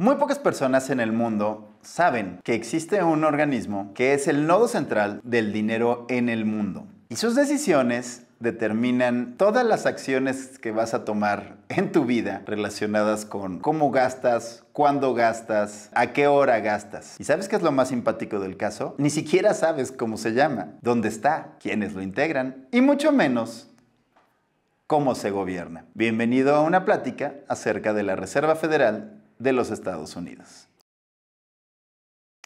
Muy pocas personas en el mundo saben que existe un organismo que es el nodo central del dinero en el mundo. Y sus decisiones determinan todas las acciones que vas a tomar en tu vida relacionadas con cómo gastas, cuándo gastas, a qué hora gastas. ¿Y sabes qué es lo más simpático del caso? Ni siquiera sabes cómo se llama, dónde está, quiénes lo integran y mucho menos cómo se gobierna. Bienvenido a una plática acerca de la Reserva Federal de los Estados Unidos.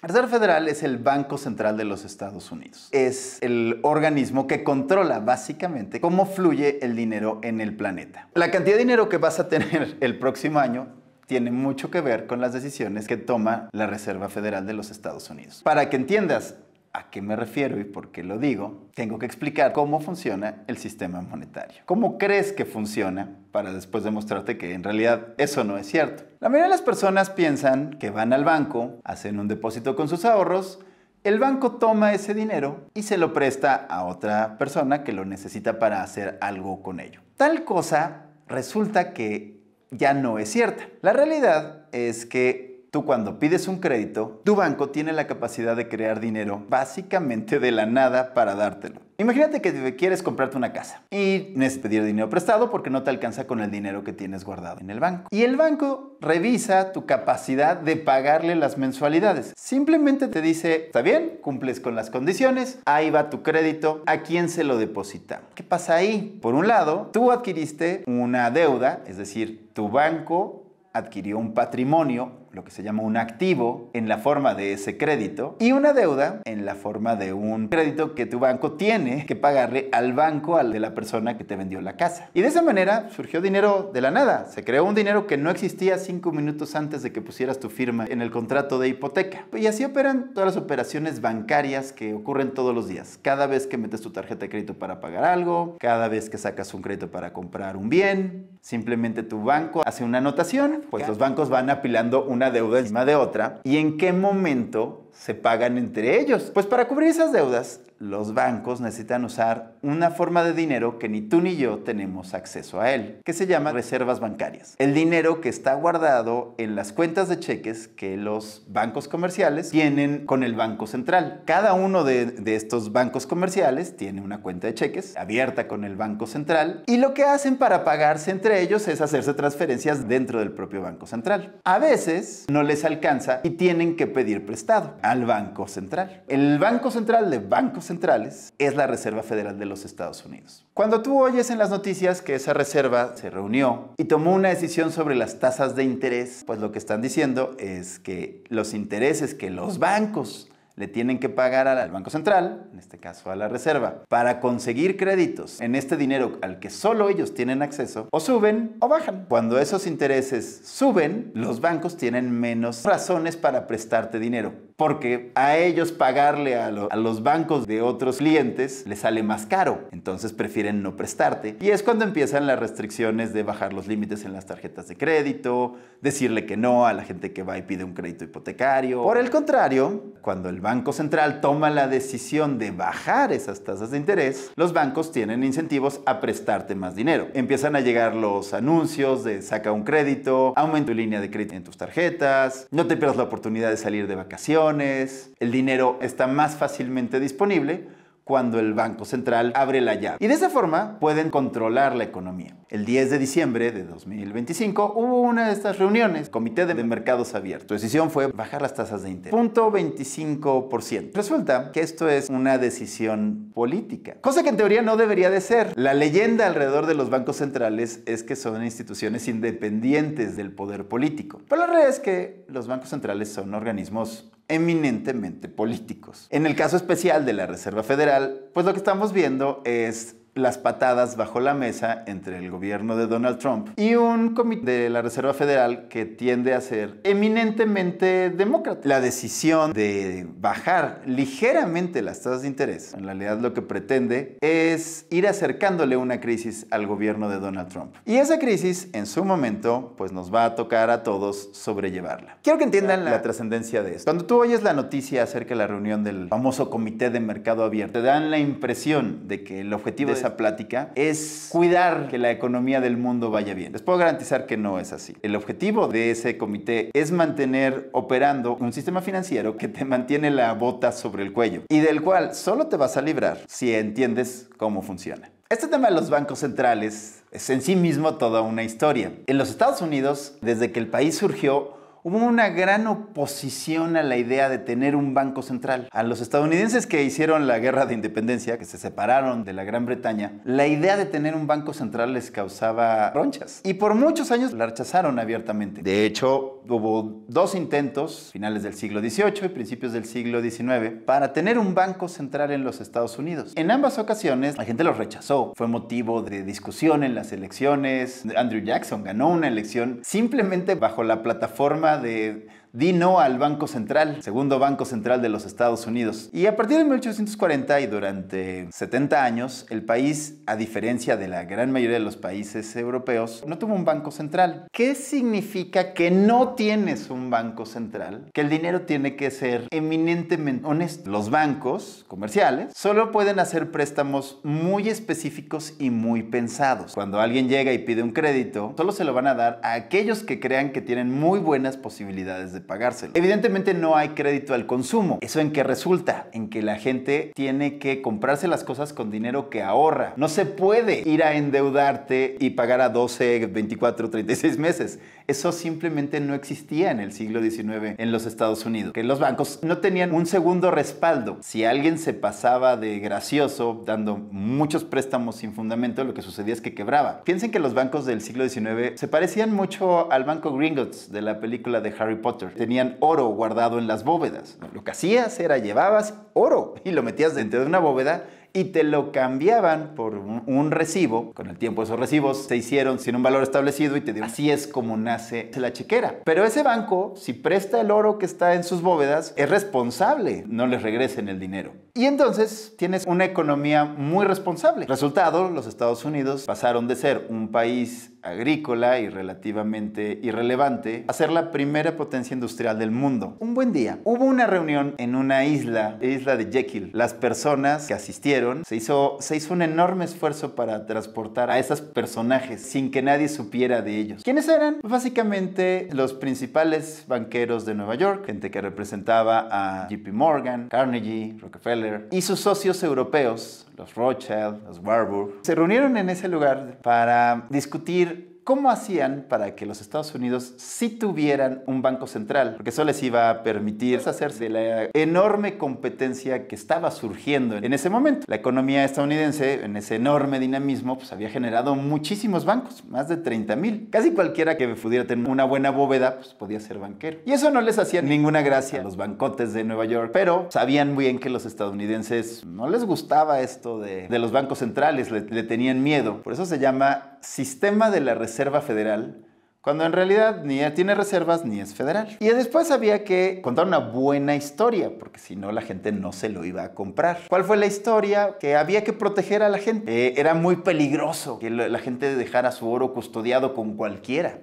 La Reserva Federal es el Banco Central de los Estados Unidos. Es el organismo que controla básicamente cómo fluye el dinero en el planeta. La cantidad de dinero que vas a tener el próximo año tiene mucho que ver con las decisiones que toma la Reserva Federal de los Estados Unidos. Para que entiendas a qué me refiero y por qué lo digo, tengo que explicar cómo funciona el sistema monetario. ¿Cómo crees que funciona? Para después demostrarte que en realidad eso no es cierto. La mayoría de las personas piensan que van al banco, hacen un depósito con sus ahorros, el banco toma ese dinero y se lo presta a otra persona que lo necesita para hacer algo con ello. Tal cosa resulta que ya no es cierta. La realidad es que tú cuando pides un crédito, tu banco tiene la capacidad de crear dinero básicamente de la nada para dártelo. Imagínate que quieres comprarte una casa y necesitas pedir dinero prestado porque no te alcanza con el dinero que tienes guardado en el banco. Y el banco revisa tu capacidad de pagarle las mensualidades. Simplemente te dice, está bien, cumples con las condiciones, ahí va tu crédito, ¿a quién se lo depositamos? ¿Qué pasa ahí? Por un lado, tú adquiriste una deuda, es decir, tu banco adquirió un patrimonio, lo que se llama un activo, en la forma de ese crédito, y una deuda en la forma de un crédito que tu banco tiene que pagarle al banco, al de la persona que te vendió la casa. Y de esa manera surgió dinero de la nada. Se creó un dinero que no existía 5 minutos antes de que pusieras tu firma en el contrato de hipoteca. Y así operan todas las operaciones bancarias que ocurren todos los días. Cada vez que metes tu tarjeta de crédito para pagar algo, cada vez que sacas un crédito para comprar un bien, simplemente tu banco hace una anotación, pues los bancos van apilando una deuda encima de otra. ¿Y en qué momento se pagan entre ellos? Pues para cubrir esas deudas, los bancos necesitan usar una forma de dinero que ni tú ni yo tenemos acceso a él, que se llama reservas bancarias. El dinero que está guardado en las cuentas de cheques que los bancos comerciales tienen con el Banco Central. Cada uno de estos bancos comerciales tiene una cuenta de cheques abierta con el Banco Central y lo que hacen para pagarse entre ellos es hacerse transferencias dentro del propio Banco Central. A veces no les alcanza y tienen que pedir prestado al Banco Central. El Banco Central de bancos centrales es la Reserva Federal de los Estados Unidos. Cuando tú oyes en las noticias que esa reserva se reunió y tomó una decisión sobre las tasas de interés, pues lo que están diciendo es que los intereses que los bancos le tienen que pagar al Banco Central, en este caso a la Reserva, para conseguir créditos en este dinero al que solo ellos tienen acceso, o suben o bajan. Cuando esos intereses suben, los bancos tienen menos razones para prestarte dinero, porque a ellos pagarle a los bancos de otros clientes les sale más caro, entonces prefieren no prestarte. Y es cuando empiezan las restricciones de bajar los límites en las tarjetas de crédito, decirle que no a la gente que va y pide un crédito hipotecario. Por el contrario, cuando el Banco Central toma la decisión de bajar esas tasas de interés, los bancos tienen incentivos a prestarte más dinero. Empiezan a llegar los anuncios de saca un crédito, aumenta tu línea de crédito en tus tarjetas, no te pierdas la oportunidad de salir de vacaciones, el dinero está más fácilmente disponible cuando el Banco Central abre la llave. Y de esa forma pueden controlar la economía. El 10 de diciembre de 2025 hubo una de estas reuniones, Comité de Mercados Abiertos. Su decisión fue bajar las tasas de interés, 0.25%. Resulta que esto es una decisión política, cosa que en teoría no debería de ser. La leyenda alrededor de los bancos centrales es que son instituciones independientes del poder político. Pero la realidad es que los bancos centrales son organismos eminentemente políticos. En el caso especial de la Reserva Federal, pues lo que estamos viendo es las patadas bajo la mesa entre el gobierno de Donald Trump y un comité de la Reserva Federal que tiende a ser eminentemente demócrata. La decisión de bajar ligeramente las tasas de interés, en realidad lo que pretende es ir acercándole una crisis al gobierno de Donald Trump. Y esa crisis, en su momento, pues nos va a tocar a todos sobrellevarla. Quiero que entiendan la trascendencia de esto. Cuando tú oyes la noticia acerca de la reunión del famoso Comité de Mercado Abierto, te dan la impresión de que el objetivo de esa plática es cuidar que la economía del mundo vaya bien. Les puedo garantizar que no es así. El objetivo de ese comité es mantener operando un sistema financiero que te mantiene la bota sobre el cuello y del cual solo te vas a librar si entiendes cómo funciona. Este tema de los bancos centrales es en sí mismo toda una historia. En los Estados Unidos, desde que el país surgió, hubo una gran oposición a la idea de tener un banco central. A los estadounidenses que hicieron la guerra de independencia, que se separaron de la Gran Bretaña, la idea de tener un banco central les causaba ronchas. Y por muchos años la rechazaron abiertamente. De hecho, hubo 2 intentos, finales del siglo XVIII y principios del siglo XIX, para tener un banco central en los Estados Unidos. En ambas ocasiones, la gente los rechazó. Fue motivo de discusión en las elecciones. Andrew Jackson ganó una elección simplemente bajo la plataforma de di no al Banco Central, segundo Banco Central de los Estados Unidos. Y a partir de 1840 y durante 70 años, el país, a diferencia de la gran mayoría de los países europeos, no tuvo un banco central. ¿Qué significa que no tienes un banco central? Que el dinero tiene que ser eminentemente honesto. Los bancos comerciales solo pueden hacer préstamos muy específicos y muy pensados. Cuando alguien llega y pide un crédito, solo se lo van a dar a aquellos que crean que tienen muy buenas posibilidades de pagárselo. Evidentemente no hay crédito al consumo. ¿Eso en qué resulta? En que la gente tiene que comprarse las cosas con dinero que ahorra. No se puede ir a endeudarte y pagar a 12, 24, 36 meses. Eso simplemente no existía en el siglo XIX en los Estados Unidos. Que los bancos no tenían un segundo respaldo. Si alguien se pasaba de gracioso dando muchos préstamos sin fundamento, lo que sucedía es que quebraba. Piensen que los bancos del siglo XIX se parecían mucho al Banco Gringotts de la película de Harry Potter. Tenían oro guardado en las bóvedas. Lo que hacías era llevabas oro y lo metías dentro de una bóveda y te lo cambiaban por un recibo. Con el tiempo esos recibos se hicieron sin un valor establecido y te dio. Así es como nace la chequera. Pero ese banco, si presta el oro que está en sus bóvedas, es responsable. No les regresen el dinero. Y entonces tienes una economía muy responsable. Resultado, los Estados Unidos pasaron de ser un país agrícola y relativamente irrelevante a ser la primera potencia industrial del mundo. Un buen día, hubo una reunión en una isla de Jekyll. Las personas que asistieron, se hizo un enorme esfuerzo para transportar a esos personajes sin que nadie supiera de ellos. ¿Quiénes eran? Pues básicamente los principales banqueros de Nueva York, gente que representaba a JP Morgan, Carnegie, Rockefeller y sus socios europeos, los Rothschild, los Warburg. Se reunieron en ese lugar para discutir ¿cómo hacían para que los Estados Unidos sí tuvieran un banco central? Porque eso les iba a permitir hacerse de la enorme competencia que estaba surgiendo en ese momento. La economía estadounidense, en ese enorme dinamismo, pues había generado muchísimos bancos, más de 30,000. Casi cualquiera que pudiera tener una buena bóveda, pues podía ser banquero. Y eso no les hacía ninguna gracia a los bancotes de Nueva York, pero sabían muy bien que los estadounidenses no les gustaba esto de los bancos centrales, le tenían miedo. Por eso se llama Sistema de la Reserva Federal, cuando en realidad ni tiene reservas ni es federal. Y después había que contar una buena historia, porque si no la gente no se lo iba a comprar. ¿Cuál fue la historia? Que había que proteger a la gente. Era muy peligroso que la gente dejara su oro custodiado con cualquiera.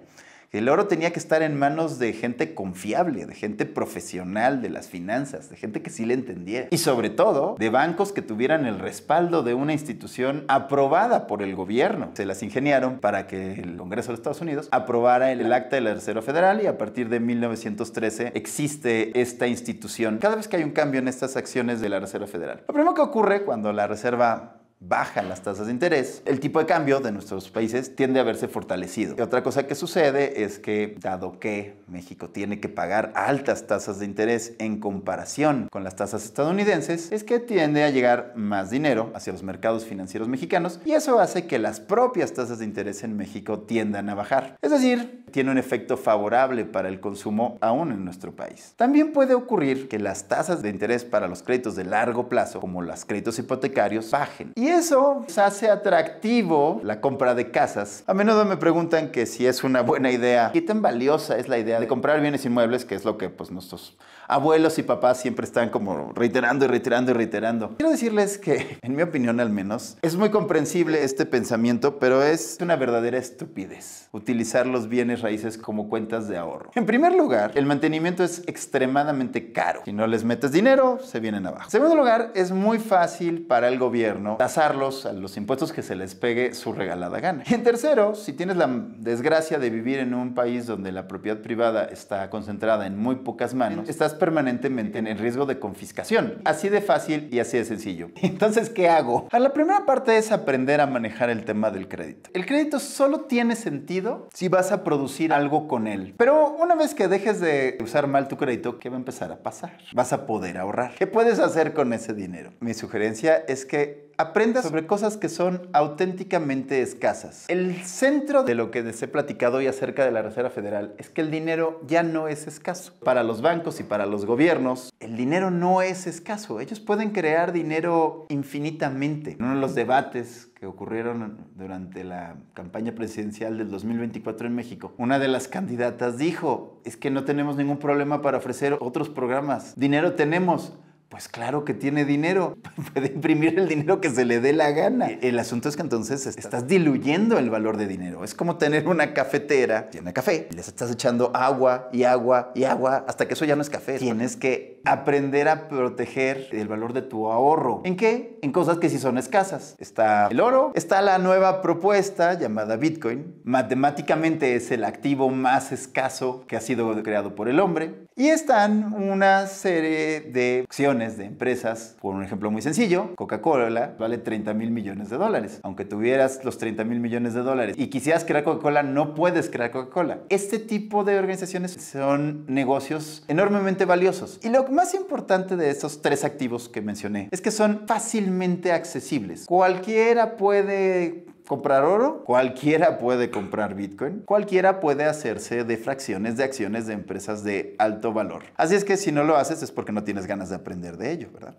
El oro tenía que estar en manos de gente confiable, de gente profesional de las finanzas, de gente que sí le entendiera. Y sobre todo, de bancos que tuvieran el respaldo de una institución aprobada por el gobierno. Se las ingeniaron para que el Congreso de los Estados Unidos aprobara el Acta de la Reserva Federal y a partir de 1913 existe esta institución. Cada vez que hay un cambio en estas acciones de la Reserva Federal. Lo primero que ocurre cuando la Reserva bajan las tasas de interés, el tipo de cambio de nuestros países tiende a verse fortalecido. Y otra cosa que sucede es que, dado que México tiene que pagar altas tasas de interés en comparación con las tasas estadounidenses, es que tiende a llegar más dinero hacia los mercados financieros mexicanos y eso hace que las propias tasas de interés en México tiendan a bajar. Es decir, tiene un efecto favorable para el consumo aún en nuestro país. También puede ocurrir que las tasas de interés para los créditos de largo plazo, como los créditos hipotecarios, bajen. Y eso hace atractivo la compra de casas. A menudo me preguntan que si es una buena idea, qué tan valiosa es la idea de comprar bienes inmuebles, que es lo que pues nuestros abuelos y papás siempre están como reiterando y reiterando y reiterando. Quiero decirles que, en mi opinión al menos, es muy comprensible este pensamiento, pero es una verdadera estupidez utilizar los bienes raíces como cuentas de ahorro. En primer lugar, el mantenimiento es extremadamente caro. Si no les metes dinero, se vienen abajo. En segundo lugar, es muy fácil para el gobierno tasar pasarlos a los impuestos que se les pegue su regalada gana. Y en tercero, si tienes la desgracia de vivir en un país donde la propiedad privada está concentrada en muy pocas manos, estás permanentemente en el riesgo de confiscación. Así de fácil y así de sencillo. Entonces, ¿qué hago? La primera parte es aprender a manejar el tema del crédito. El crédito solo tiene sentido si vas a producir algo con él. Pero una vez que dejes de usar mal tu crédito, ¿qué va a empezar a pasar? Vas a poder ahorrar. ¿Qué puedes hacer con ese dinero? Mi sugerencia es que aprendas sobre cosas que son auténticamente escasas. El centro de lo que les he platicado hoy acerca de la Reserva Federal es que el dinero ya no es escaso. Para los bancos y para los gobiernos, el dinero no es escaso. Ellos pueden crear dinero infinitamente. En uno de los debates que ocurrieron durante la campaña presidencial del 2024 en México, una de las candidatas dijo, es que no tenemos ningún problema para ofrecer otros programas. Dinero tenemos. Pues claro que tiene dinero, puede imprimir el dinero que se le dé la gana. El asunto es que entonces estás diluyendo el valor de dinero. Es como tener una cafetera llena de café y les estás echando agua y agua y agua hasta que eso ya no es café. Tienes que aprender a proteger el valor de tu ahorro. ¿En qué? En cosas que sí son escasas. Está el oro, está la nueva propuesta llamada Bitcoin. Matemáticamente es el activo más escaso que ha sido creado por el hombre. Y están una serie de acciones de empresas, por un ejemplo muy sencillo, Coca-Cola vale 30 mil millones de dólares. Aunque tuvieras los 30 mil millones de dólares y quisieras crear Coca-Cola, no puedes crear Coca-Cola. Este tipo de organizaciones son negocios enormemente valiosos. Y lo más importante de estos tres activos que mencioné es que son fácilmente accesibles. Cualquiera puede comprar oro, cualquiera puede comprar Bitcoin, cualquiera puede hacerse de fracciones de acciones de empresas de alto valor. Así es que si no lo haces es porque no tienes ganas de aprender de ello, ¿verdad?